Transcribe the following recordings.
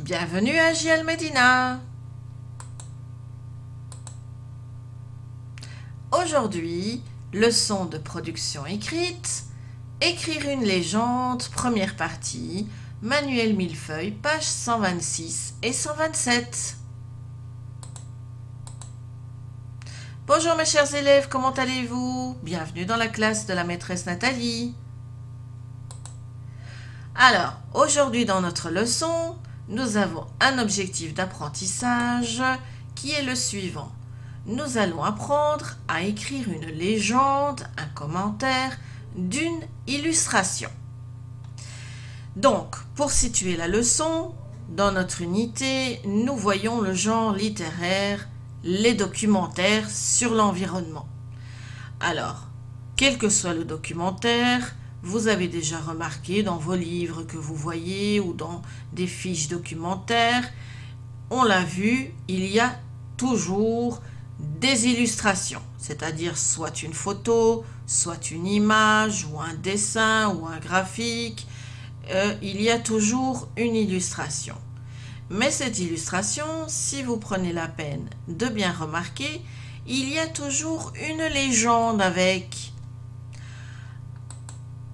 Bienvenue à JL Medina. Aujourd'hui, leçon de production écrite, écrire une légende, première partie, manuel millefeuille, pages 126 et 127. Bonjour mes chers élèves, comment allez-vous? Bienvenue dans la classe de la maîtresse Nathalie. Alors, aujourd'hui dans notre leçon, nous avons un objectif d'apprentissage qui est le suivant. Nous allons apprendre à écrire une légende, un commentaire d'une illustration. Donc, pour situer la leçon, dans notre unité, nous voyons le genre littéraire, les documentaires sur l'environnement. Alors, quel que soit le documentaire, vous avez déjà remarqué dans vos livres que vous voyez ou dans des fiches documentaires, on l'a vu, il y a toujours des illustrations, c'est-à-dire soit une photo, soit une image ou un dessin ou un graphique, il y a toujours une illustration. Mais cette illustration, si vous prenez la peine de bien remarquer, il y a toujours une légende avec.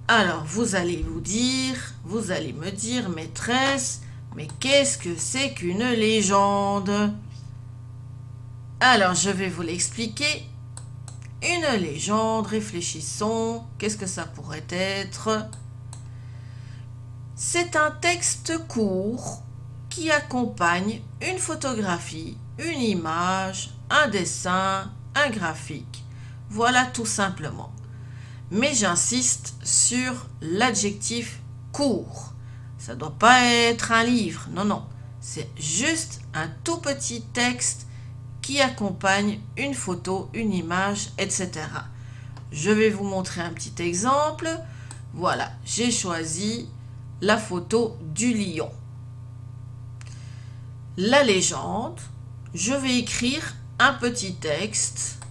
Alors, vous allez me dire, maîtresse, mais qu'est-ce que c'est qu'une légende? Alors, je vais vous l'expliquer. Une légende, réfléchissons, qu'est-ce que ça pourrait être? C'est un texte court qui accompagne une photographie, une image, un dessin, un graphique. Voilà tout simplement. Mais j'insiste sur l'adjectif court. Ça ne doit pas être un livre, non, non. C'est juste un tout petit texte qui accompagne une photo, une image, etc. Je vais vous montrer un petit exemple. Voilà, j'ai choisi la photo du lion. La légende, je vais écrire un petit texte.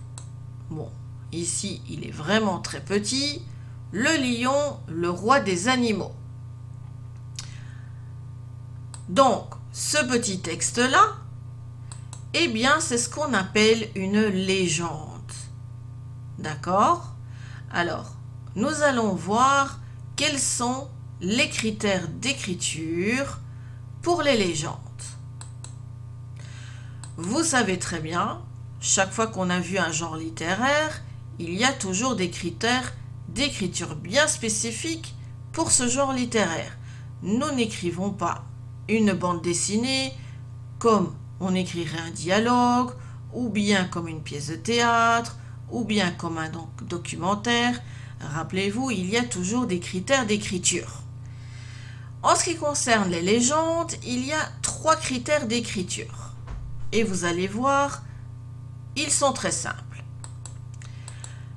Bon, ici, il est vraiment très petit. Le lion, le roi des animaux. Donc, ce petit texte-là, eh bien, c'est ce qu'on appelle une légende. D'accord? Alors, nous allons voir quels sont les critères d'écriture pour les légendes. Vous savez très bien, chaque fois qu'on a vu un genre littéraire, il y a toujours des critères d'écriture bien spécifiques pour ce genre littéraire. Nous n'écrivons pas une bande dessinée comme on écrirait un dialogue, ou bien comme une pièce de théâtre, ou bien comme un documentaire. Rappelez-vous, il y a toujours des critères d'écriture. En ce qui concerne les légendes, il y a 3 critères d'écriture. Et vous allez voir, ils sont très simples.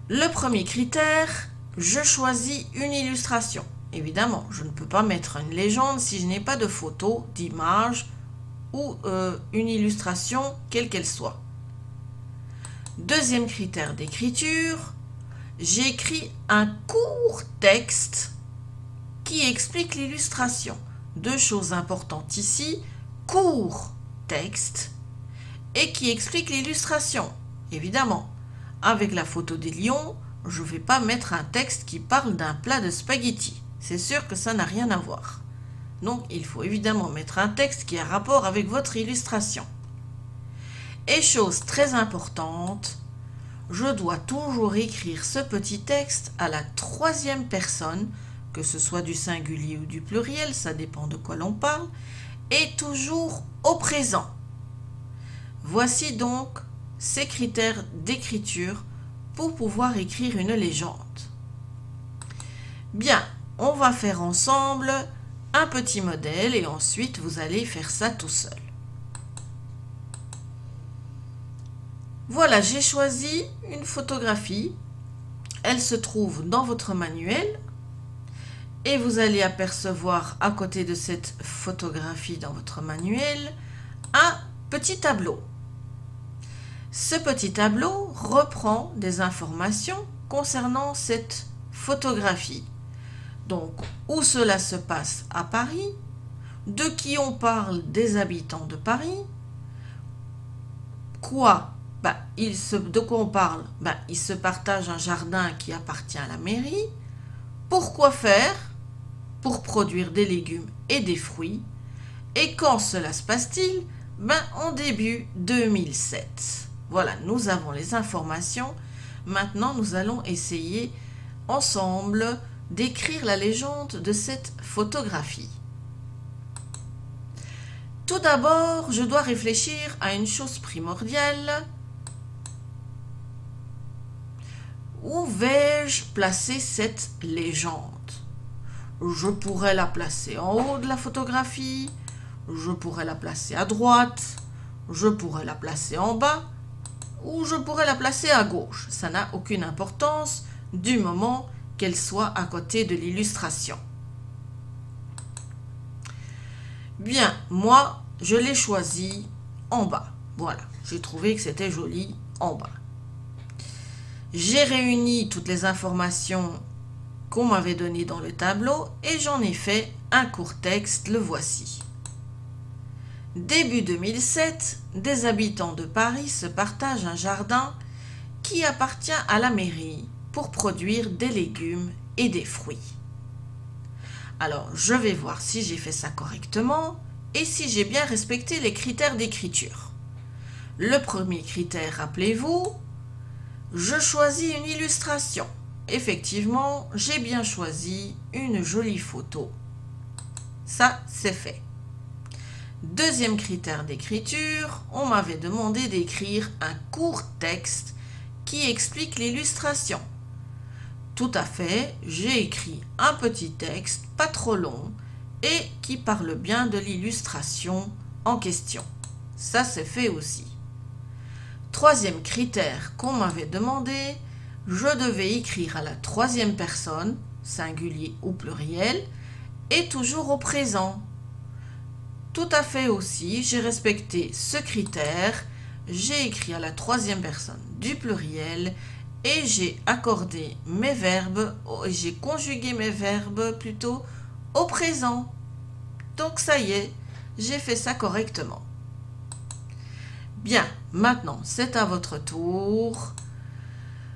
Le premier critère, je choisis une illustration. Évidemment, je ne peux pas mettre une légende si je n'ai pas de photo, d'image ou une illustration, quelle qu'elle soit. Deuxième critère d'écriture, j'écris un court texte qui explique l'illustration. 2 choses importantes ici, court texte et qui explique l'illustration. Évidemment, avec la photo des lions, je ne vais pas mettre un texte qui parle d'un plat de spaghettis. C'est sûr que ça n'a rien à voir. Donc, il faut évidemment mettre un texte qui a rapport avec votre illustration. Et chose très importante, je dois toujours écrire ce petit texte à la 3e personne, que ce soit du singulier ou du pluriel, ça dépend de quoi l'on parle, et toujours au présent. Voici donc ces critères d'écriture pour pouvoir écrire une légende. Bien, on va faire ensemble un petit modèle et ensuite vous allez faire ça tout seul. Voilà, j'ai choisi une photographie. Elle se trouve dans votre manuel et vous allez apercevoir à côté de cette photographie dans votre manuel un petit tableau. Ce petit tableau reprend des informations concernant cette photographie. Donc, où cela se passe à Paris, De qui on parle? Des habitants de Paris. Quoi? De quoi on parle? Ils se partagent un jardin qui appartient à la mairie. Pourquoi faire? Pour produire des légumes et des fruits. Et quand cela se passe-t-il? En début 2007. Voilà, nous avons les informations. Maintenant, nous allons essayer ensemble d'écrire la légende de cette photographie. Tout d'abord, je dois réfléchir à une chose primordiale. Où vais-je placer cette légende? Je pourrais la placer en haut de la photographie, je pourrais la placer à droite, je pourrais la placer en bas, ou je pourrais la placer à gauche. Ça n'a aucune importance du moment qu'elle soit à côté de l'illustration. Bien, moi, je l'ai choisi en bas. Voilà, j'ai trouvé que c'était joli en bas. J'ai réuni toutes les informations qu'on m'avait données dans le tableau et j'en ai fait un court texte, le voici. Début 2007, des habitants de Paris se partagent un jardin qui appartient à la mairie pour produire des légumes et des fruits. Alors, je vais voir si j'ai fait ça correctement et si j'ai bien respecté les critères d'écriture. Le premier critère, rappelez-vous, je choisis une illustration. Effectivement, j'ai bien choisi une jolie photo. Ça, c'est fait. Deuxième critère d'écriture, on m'avait demandé d'écrire un court texte qui explique l'illustration. Tout à fait, j'ai écrit un petit texte, pas trop long, et qui parle bien de l'illustration en question. Ça, c'est fait aussi. Troisième critère qu'on m'avait demandé, je devais écrire à la troisième personne, singulier ou pluriel, et toujours au présent. Tout à fait aussi, j'ai respecté ce critère, j'ai écrit à la troisième personne du pluriel et j'ai accordé mes verbes, j'ai conjugué mes verbes plutôt au présent. Donc ça y est, j'ai fait ça correctement. Bien, maintenant c'est à votre tour.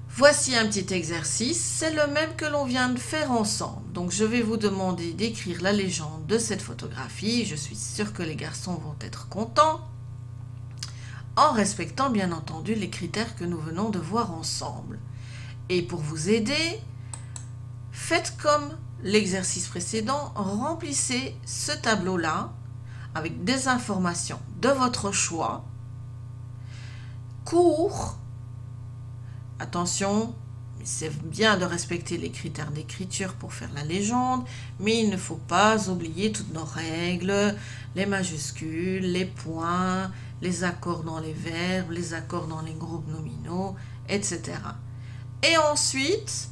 Voici un petit exercice, c'est le même que l'on vient de faire ensemble. Donc je vais vous demander d'écrire la légende de cette photographie. Je suis sûre que les garçons vont être contents, en respectant bien entendu les critères que nous venons de voir ensemble. Et pour vous aider, faites comme l'exercice précédent, remplissez ce tableau-là avec des informations de votre choix, court. Attention, c'est bien de respecter les critères d'écriture pour faire la légende, mais il ne faut pas oublier toutes nos règles, les majuscules, les points, les accords dans les verbes, les accords dans les groupes nominaux, etc. Et ensuite,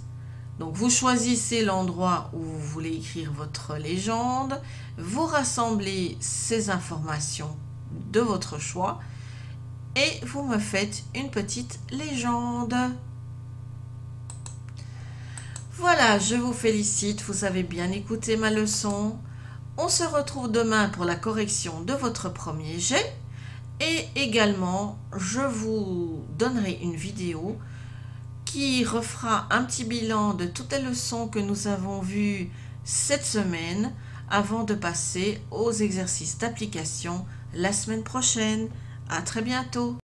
donc vous choisissez l'endroit où vous voulez écrire votre légende, vous rassemblez ces informations de votre choix, et vous me faites une petite légende. Voilà, je vous félicite, vous avez bien écouté ma leçon. On se retrouve demain pour la correction de votre premier jet. Et également, je vous donnerai une vidéo qui refera un petit bilan de toutes les leçons que nous avons vues cette semaine avant de passer aux exercices d'application la semaine prochaine. À très bientôt.